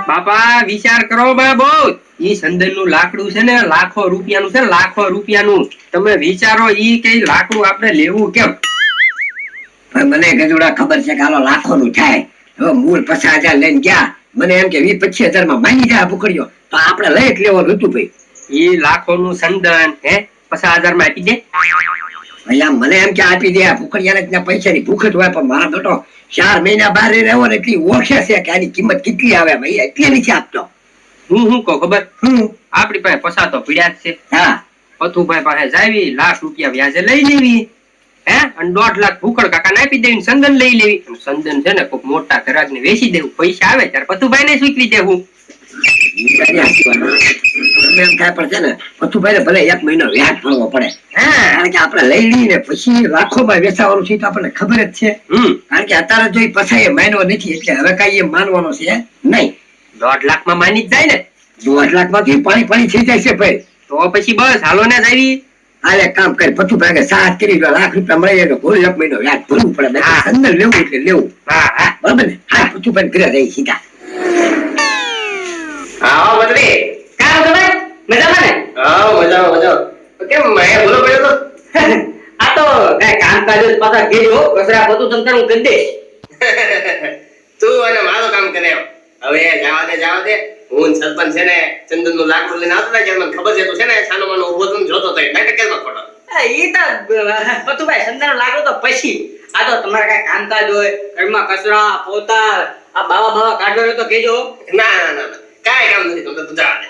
બાપા વિચાર કરો બહુ. ઈ સંદનનું લાકડું છે ને લાખો રૂપિયાનું છે, લાખો રૂપિયાનું. તમે વિચારો ઈ કે લાકડું આપણે લેવું કેમ? મને ગજુડા ખબર છે કે આલો લાખો નું થાય. હવે મૂળ 50,000 લઈને ગયા, મને એમ કે 20-25,000 માં માંગી જાય ભૂખડ્યો તો આપણે લઈ જ લેવાનું હતું ભાઈ. ઈ લાખો નું સંદન 50,000 માં આપી દે. ભૈયા મને એમ કે આપી દે, ભૂખડિયાને ત્યાં પૈસાની ભૂખ જ હોય, પણ મારા બેટો 4 મહિના બહાર રહેવો ને એટલી ઓળખે છે કે આની કિંમત કેટલી આવે ભાઈ, એટલે નથી આપતો. હું કહું ખબર? આપડી પાસે પૈસા તો પીડ્યા જ છે. હા, પથુભાઈ પાસે જાવી, લાખ રૂપિયા વ્યાજે લઈ લેવી, અને 1.5 લાખ ભૂખડ કાકાને આપી દેવી, સંદન લઈ લેવી. સંદન છે ને કોઈક મોટા ઘરાકને વેચી દેવું, પૈસા આવે ત્યારે પથુભાઈ ને સ્વીકરી દેવું. એમ થાય પણ છે ને પથુભાઈ ભલે 1 મહિનો વ્યાજ ભરવો પડે, કારણ કે આપણે લઈ લઈને પછી લાખોમાં વેચાવાનું છે તો આપણને ખબર જ છે. કારણ કે અત્યારે જો પછાય માનવો નથી, એટલે હવે કઈ એમ માનવાનો છે નહીં. 1.5 લાખ માં માની જ જાય ને. 1.5 લાખ માંથી પાણી થઈ જાય છે ભાઈ. તો પછી બસ હાલો ને જાવી. આ એક કામ કરી, પથુભાઈ સાથ કરી લાખ રૂપિયા મળે તો 1 મહિનો વ્યાજ ભરવું પડે. અંદર લેવું એટલે લેવું. હા, બરાબર ને? હા, પથુભાઈ ઘરે રહી સીધા. હા બદલી કામ તમે મજામાં ને? હા મજામાં. કેમ મેં બોલો પડ્યો તો? આ તો કઈ કામકાજ જ પાછા ગયો કસરા બધું તંત્ર હું કરી દઈશ. તું અને મારું કામ કરે હવે જવા દે. હું સરપંચ છે ને ચંદન નું લાકડું લઈને આવતો કે મને ખબર છે તું છે ને સાનો માનો ઉભો તું જોતો તો નાટક કેમ ખોટો? ઈ તો પતુભાઈ સંદાનો લાગો તો પછી આ તો તમારે કઈ કામકાજ હોય, ઘરમાં કચરા પોતા આ બાવા કાઢવા હોય તો કેજો. ના કાઈ કામ નથી, તું જવા દે.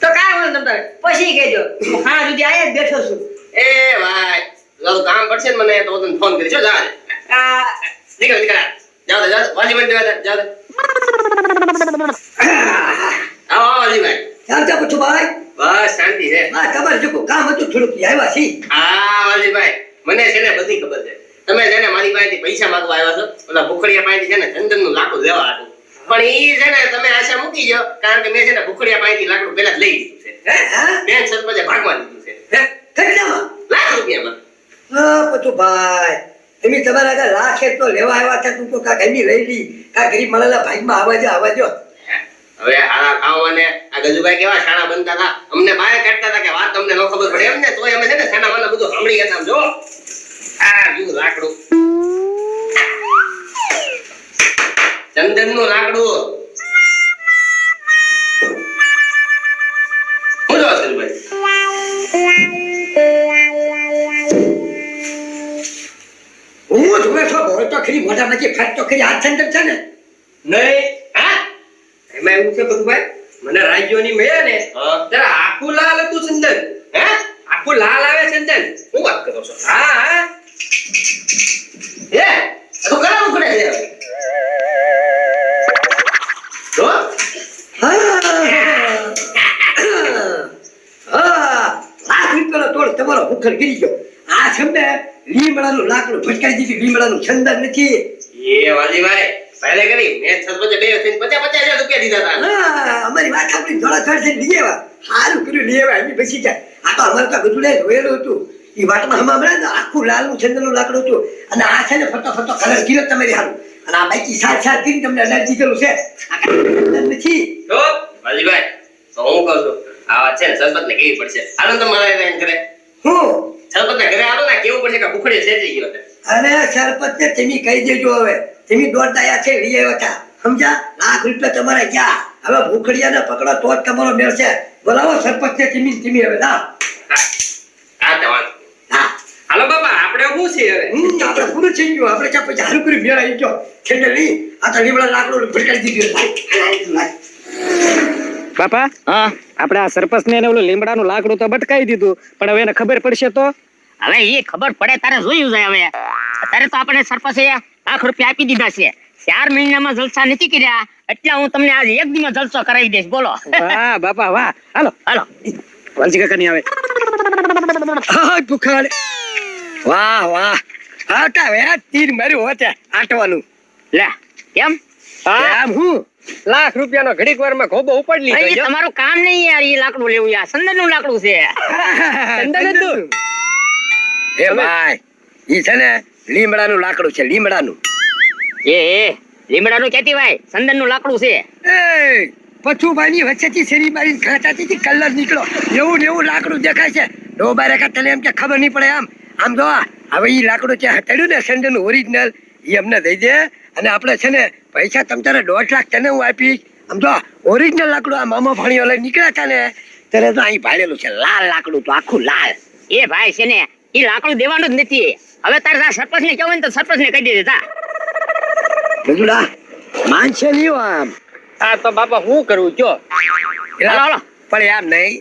તો કાઈ વાંધો તમે પછી કેજો. હું હા સુધી આયા જ બેઠો છું. એ ભાઈ જો કામ પડશે ને મને તો તને ફોન કરી, જવા દે. નીકળ જાવ વાલી બંધ જાવ દે. આવો વાલીભાઈ. ચાલ જા પથુભાઈ. બસ શાંતિ છે. હા, તમારે જો કામ હતું થોડુંક આવ્યા છી. હા વાલીભાઈ, મને છે ને બધી ખબર છે. તમે છે ને મારી પાસેથી પૈસા માંગવા આવ્યા છો, ઓલા ભૂખડિયા પાસેથી છે ને ચંદન નું લાકડું લેવા હતું. પણ ઈ છે ને તમે આશા મૂકી જો, કારણ કે મેં છે ને ભૂખડિયા પાસેથી લાકડું પહેલા જ લઈ લીધું છે. બેન સરપંચે ભાગવા દીધું છે. કેટલામાં? લાખ રૂપિયામાં. હા પથુભાઈ, તમે તમારા આગળ લાખ તો લેવા આવ્યા હતા, તું તો કા ઘરની લઈ લી, કા ગરીબ માણસના ભાગમાં આવજો. હવે હારા ખાવાને આ ગજુભાઈ કેવા શાણા બનતા હતા, અમને બહાર કાઢતા હતા કે વાત તમને ન ખબર પડે એમ ને, તોય અમે છે ને શાણા માના બધું સાંભળી ગયા આમ જો. આ યુ લાકડું, ચંદન નું લાકડું. હું જો ભાઈ હું જોવે છો બોલ તો ખરી, મોઢા માંથી ફટ તો ખરી, હાથ અંદર છે ને? નહીં હા એમાં એવું છે પથુભાઈ, મને રાજ્યોની મળ્યા ને ત્યારે આખું લાલ હતું સંદન. આખું લાલ આવે સંદન. હું વાત કરો છો? હા એ તો કરાવું પડે છે તો. લાખ રૂપિયાનો તોડ તમારો ભૂખર ગીરી ગયો. આ છે ને લીમડાનું લાકડું ફટકારી દીધું, લીમડાનું છંદર નથી. એ વાલીભાઈ પહેલે કરી મેં સરપંચે 50,000 રૂપિયા દીધા હતા. હા, અમારી વાત સાંભળી થોડા છે લઈ આવ્યા. સારું કર્યું લઈ આવ્યા, એની પછી જાય. આ તો અમારે તો બધું જોયેલું હતું. એ વાતમાં હમણાં ને આખું લાલનું છંદરનું લાકડું હતું, અને આ છે ને ફટો કલર કર્યો તમારી હારું, અને આ બાકી સાત કરીને તમને એલર્જી કરું છે. આ નથી તો વાલીભાઈ તો હું કહું છું આ વાત છે ને સરપંચને કેવી પડશે. હાલો તો મારા એમ કરે હું સરપંચના ઘરે આવો ને કેવું પડશે કે ભૂખડે સેજી ગયો છે. અરે સરપંચને તમે કહી દેજો, હવે તમે દોડતા છે લઈ આવ્યા હતા, સમજ્યા? લાખ રૂપિયા તમારે ક્યાં? હવે ભૂખડિયાને પકડો તો જ તમારો મેળ છે. બોલાવો સરપંચને તમે હવે ના. હા તો વાંધો હા, હાલો બાપા આપણે શું છે હવે? આપણે પૂરું થઈ ગયું. આપણે ક્યાં પછી હારું કર્યું, મેળ આવી ગયો છે ને નહીં. આ તો લીમડા લાકડું ફટકારી દીધું. બાપા હા આપણે આ સરપંચ ને ઓલું લીમડાનું લાકડું તો બટકાઈ દીધું, પણ હવે એને ખબર પડશે તો? હવે એ ખબર પડે તારે જોયું જાય. હવે અત્યારે તો આપણે સરપંચે લાખ રૂપિયા આપી દીધા છે. 4 મહિનામાં જલસા નથી કર્યા, એટલે હું તમને આજ 1 દીમાં જલસો કરાવી દઈશ. બોલો. વાહ બાપા વાહ. હાલો વાલજી કાકા ની આવે. હા ભૂખાડ, વાહ આટા વે તીર માર્યું હોતે આટવાનું. લે કેમ? આમ હું લાખ રૂપિયાનો ઘડીક વારમાં ખોબો ઉપાડી એ લીધો. તમારું કામ નહીં યાર. એ લાકડું લેવું યાર, સંદનનું લાકડું છે. ચંદન હતું. એ ભાઈ, ઈ છે ને લીમડાનું લાકડું છે, લીમડાનું. એ લીમડાનું ક્યાંથી ભાઈ ચંદનનું લાકડું છે. એ પથુભાઈની વચ્ચેથી શેરી મારી ખેંચાતી કલર નીકળો એવું ને એવું લાકડું દેખાય છે. ડોબા રેખા તને એમ કે ખબર નહીં પડે આમ જો હવે ઈ લાકડું ત્યાં હટાડ્યું ને સંડન ઓરિજિનલ ઈ અમને દઈ દે અને આપણે છે ને પૈસા તમ તારે 1.5 લાખ તને હું આપીશ. આમ જો ઓરિજિનલ લાકડું આ મામા ભાણીઓ લઈને નીકળ્યા હતા ને ત્યારે તો અહીં ભાડેલું છે લાલ લાકડું તો આખું લાલ. એ ભાઈ છે ને એ લાકડું દેવાનું જ નથી. હવે તારે સરપંચ ને કહેવાય ને તો સરપંચ ને કહી દેજે તા. ગજુડા માનશે નહીં આમ આ તો બાપા હું કરું કયો? હાલો હાલો. પણ યાર નહીં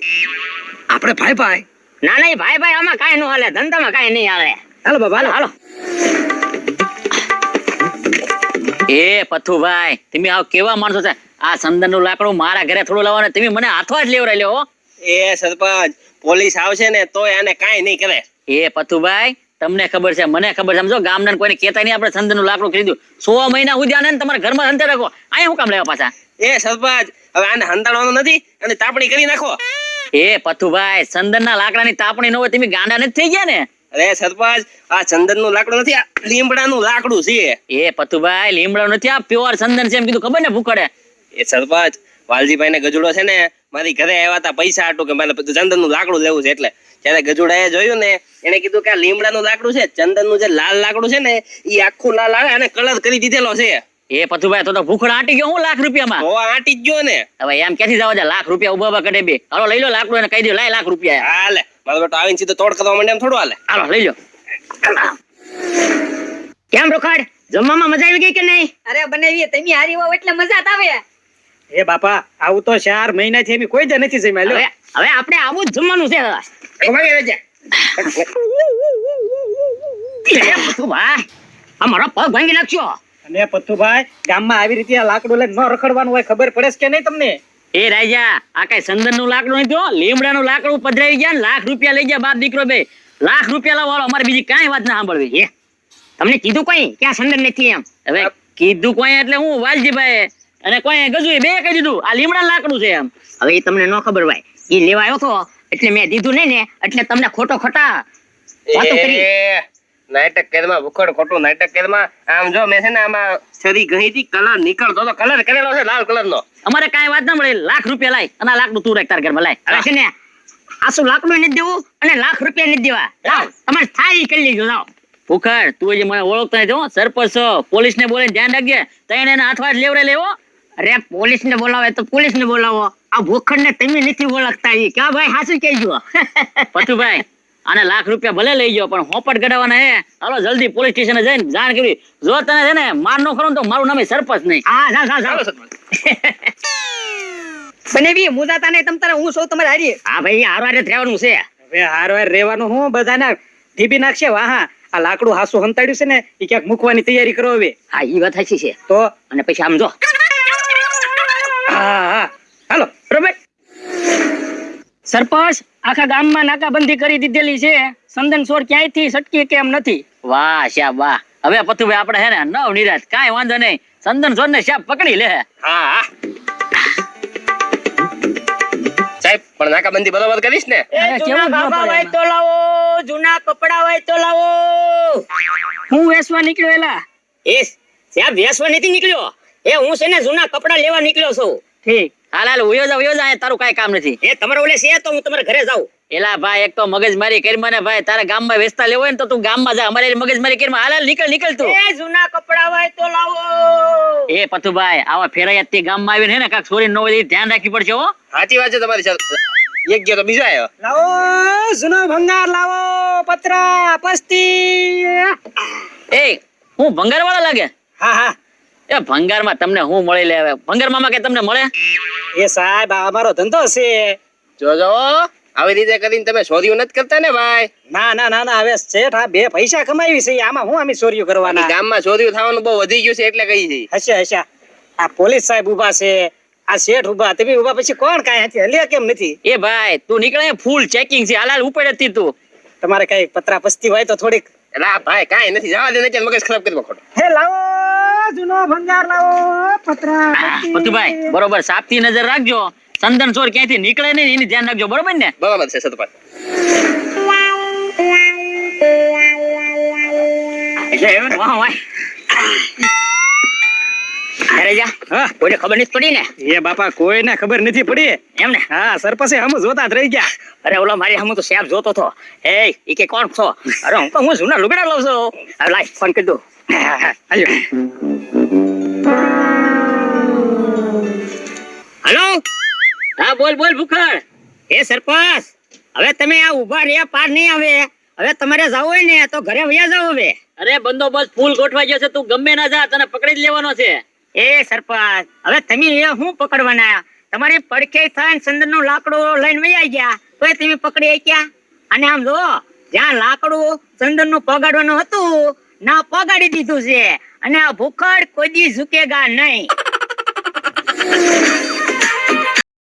આપણે ભાઈ ભાઈ ના નહીં ભાઈ ભાઈ આમાં કાંઈ ન હાલે, ધંધામાં કાંઈ નહીં હાલે. હાલો બાબા હાલો. હાલો. એ પથુભાઈ તમે આવ કેવા માણસો છે? આ ચંદનનું લાકડું મારા ઘરે થોડું લાવવાનું, તમે મને હાથવા જ લેવરાઈ લ્યો. એ સરપંચ પોલીસ આવશે ને તો એને કાંઈ નહીં કરે. એ પથુભાઈ તમને ખબર છે, મને ખબર છે, સમજો ગામના કોઈને કહેતા નહીં આપણે ચંદનનું લાકડું ખરીદ્યું. 100 મહિના સુધી આને તમારા ઘરમાં હંતે રાખો. અહીંયા હું કામ લેવા પાછા? એ સરપંચ હવે આને હંતાડવાનું નથી અને તાપણી કરી નાખો. એ પથુભાઈ ચંદનના લાકડાની તાપણી ન હોય તમે ગાંડા નથી થઈ ગયા ને? અરે સરપંચ આ ચંદનનું લાકડું નથી, આ લીમડાનું લાકડું છે. એ પથુભાઈ લીમડાનું નથી, આ પ્યોર ચંદન છે એમ કીધું, ખબર ને ભૂખડે? એ સરપંચ વાલજીભાઈ ને ગજુડો છે ને મારી ઘરે આવ્યા હતા પૈસા આટું કે મારે ચંદનનું લાકડું લેવું છે. એટલે જયારે ગજુડાએ જોયું ને એને કીધું કે આ લીમડાનું લાકડું છે, ચંદનનું જે લાલ લાકડું છે ને એ આખું લાલ આવે અને કલર કરી દીધેલો છે. એ પથુભાઈ તો ભૂખડ આંટી ગયો હું લાખ રૂપિયામાં. તો આંટી જ ગયો ને. હવે એમ ક્યાંથી જવા દે, લાખ રૂપિયા ઉભા ઉભા કરે બે. હાલો લઈ લો લાકડું અને કહી દો લાય લાખ રૂપિયા. હાલે મારો બેટો આવીને સીધો તોડ કરવા માંડે એમ થોડું હાલે. હાલો લઈ લો. કેમ રોખાડ, જમવામાં મજા આવી ગઈ કે નહીં? અરે બનાવીએ તમે હારી હોવ એટલે મજા જ આવે. એ બાપા આવું તો 4 મહિનાથી એમ કોઈ જ નથી જમ્યા લ્યો. હવે આપણે આવું જ જમવાનું છે. પથુભાઈ આ મારો પગ ભાંગી નાખશો. અને પથુભાઈ ગામમાં આવી રીતે આ લાકડું લઈને ન રખડવાનું હોય, ખબર પડે છે કે નહીં તમને? એ રાજા આ કઈ ચંદનનું લાકડું નથી હો, લીમડાનું લાકડું પધરાવી ગયા ને લાખ રૂપિયા લઈ ગયા બાપ દીકરો બે. લાખ રૂપિયા લાવો, અમારે બીજી કાંઈ વાત ના સાંભળવી. હે તમને કીધું કોઈ કે આ ચંદન નથી એમ? હવે કીધું કોઈ એટલે હું વાલજીભાઈ અને કોઈ ગજુએ બે કહી દીધું આ લીમડાનું લાકડું છે એમ. હવે એ તમને ન ખબર ભાઈ, એ લેવા આવ્યો તો એટલે મેં દીધું નહીં ને એટલે તમને ખોટો ખોટા વાતો કરી. નાટક કેરમાં ભૂખડ ખોટું નાટક કેરમાં આમ જો મેં છે ને આમાં છરી ગઈ હતી કલર નીકળતો તો કલર કરેલો છે લાલ કલર નો. અમારે કાંઈ વાત ના મળે, લાખ રૂપિયા લાય અને આ લાકડું તું રાખ તાર ઘરમાં લાય. હવે છે ને આસુ લાકડું નથી દેવું અને લાખ રૂપિયા નથી દેવા. લાવ તમારે થાય ઈ કરી લેજો. લાવ ભૂખડ તું જે મને ઓળખતો નથી હો, સરપંચ પોલીસ ને બોલે ધ્યાન રાખજે. તઈને એને હાથવા જ લેવડે લેવો. અરે પોલીસ ને બોલાવે તો પોલીસ ને બોલાવો, આ ભૂખડ ને તમે નથી ઓળખતા. ઈ ક્યાં ભાઈ હાસુ કહેજો. પથુભાઈ આને લાખ રૂપિયા ભલે લઈ જાઓ પણ હોપટ ગડાવવાના હે. હાલો જલ્દી પોલીસ સ્ટેશને જઈને જાણ કરવી. જો તને છે ને માર નો ખરો તો મારું નામ સરપંચ નહીં. હા જાઓ બનાવીએ મુજાતા ને તમ તારે હું સૌ તમારે હારીએ. હા ભાઈ હારવારે રહેવાનું છે. હવે હારવાર રહેવાનું હું બધાને ઢીબી નાખશે. વાહ આ લાકડું હાસુ હંતાડ્યું છે ને એ ક્યાંક મૂકવાની તૈયારી કરો હવે. હા ઈ વાત સાચી છે. તો અને પછી આમ જો હા હાલો બરોબર. સરપંચ આખા ગામમાં નાકાબંધી કરી દીધેલી છે, ચંદન ચોર ક્યાંયથી સટકી કેમ નથી. વાહ શ્યામ વાહ. હવે પથુભાઈ આપણે હે ને નવ નિરાશ, કાંઈ વાંધો નહીં, ચંદન ચોર ને શ્યામ પકડી લે. હા સાહેબ પણ નાકાબંધી બરોબર કરીશ ને? જૂના બાબા હોય તો લાવો, જૂના કપડા હોય તો લાવો. હું વેસવા નીકળ્યો એલા? એ શ્યામ વેસવા નથી નીકળ્યો, એ હું છે ને જૂના કપડા લેવા નીકળ્યો છું. ઠીક હાલ હાલ ઉયો જા, તારું કાંઈ કામ નથી. એ તમારે ઓલે છે તો હું તમારા ઘરે જાઉં. એલા ભાઈ એક તો મગજમારી કરી મને ભાઈ, તારે ગામમાં વેચતા લેવો હોય ને તો તું ગામમાં જા, અમારે મગજમારી કરી. હાલ હાલ નીકળ તું. એ જૂના કપડા હોય તો લાવો. એ પથુભાઈ આવા ફેરાયા તે ગામમાં આવીને હે ને કાક ચોરી ન હોય એ ધ્યાન રાખવી પડશે હો. સાચી વાત છે તમારી સાથે. એક ગયો તો બીજો આવ્યો. લાવો જૂનો ભંગાર લાવો, પતરા પસ્તી. એ હું ભંગાર વાળા લાગે? હા હા એ ભંગારમાં તમને હું મળી લે? હવે ભંગારમાં કે તમને મળે? એ સાહેબ આ અમારો ધંધો છે. જોજો આવી રીતે કરીને તમે ચોરીઓ નથી કરતા ને ભાઈ? ના ના ના ના હવે શેઠ આ 2 પૈસા કમાવી છે, આમાં હું અમે ચોરીઓ કરવાના? ગામમાં ચોરીઓ થવાનું બહુ વધી ગયું છે એટલે કહી છે. હશે આ પોલીસ સાહેબ ઉભા છે, આ શેઠ ઉભા, તમે ઉભા, પછી કોણ કાંઈ હતી હલે કેમ નથી? એ ભાઈ તું નીકળે, ફૂલ ચેકિંગ છે. હાલ ઉપડે હતી તું. તમારે કઈ પતરા પસ્તી હોય તો થોડીક. ના ભાઈ કાંઈ નથી, જવા દે ને, મગજ ખરાબ કરી ખોટો. હે લાવો જૂનો ભંગાર લાવો, પતરા પસ્તી. પતુભાઈ બરોબર સાપથી નજર રાખજો, ચંદન ચોર ક્યાંથી નીકળે નહીં એની ધ્યાન રાખજો, બરોબર ને? બરાબર છે સતપાલ. રાજા હા કોઈને ખબર નથી પડી ને એ બાપા કોઈને ખબર નથી પડી એમ ને હા સરપંચે હમ જોતા જ રહી ગયા અરે ઓલો મારી હમું તો સાહેબ જોતો હતો એ ઈ કે કોણ છો અરે હું જૂના લુગડા લઉં છું હવે લાય ફોન કરી દઉં હાલ્યો. હલો હા બોલ બોલ ભૂખડ એ સરપંચ હવે તમે આ ઉભા રહ્યા પાર નહીં આવે હવે તમારે જવું હોય ને તો ઘરે વયા જાવ હવે અરે બંદોબસ્ત ફૂલ ગોઠવાઈ ગયો છે, તું ગમે ના જા, તને પકડી જ લેવાનો છે. એ સરપંચ હવે તમે એ શું પકડવાના તમારી પડખે થઈને ચંદનનું લાકડું લઈને વયા ગયા તોય તમે પકડી ગયા અને આમ જો જ્યાં લાકડું ચંદનનું પગાડવાનું હતું ના પગાડી દીધું છે અને આ ભૂખડ કોઈ દી ઝૂકેગા નહીં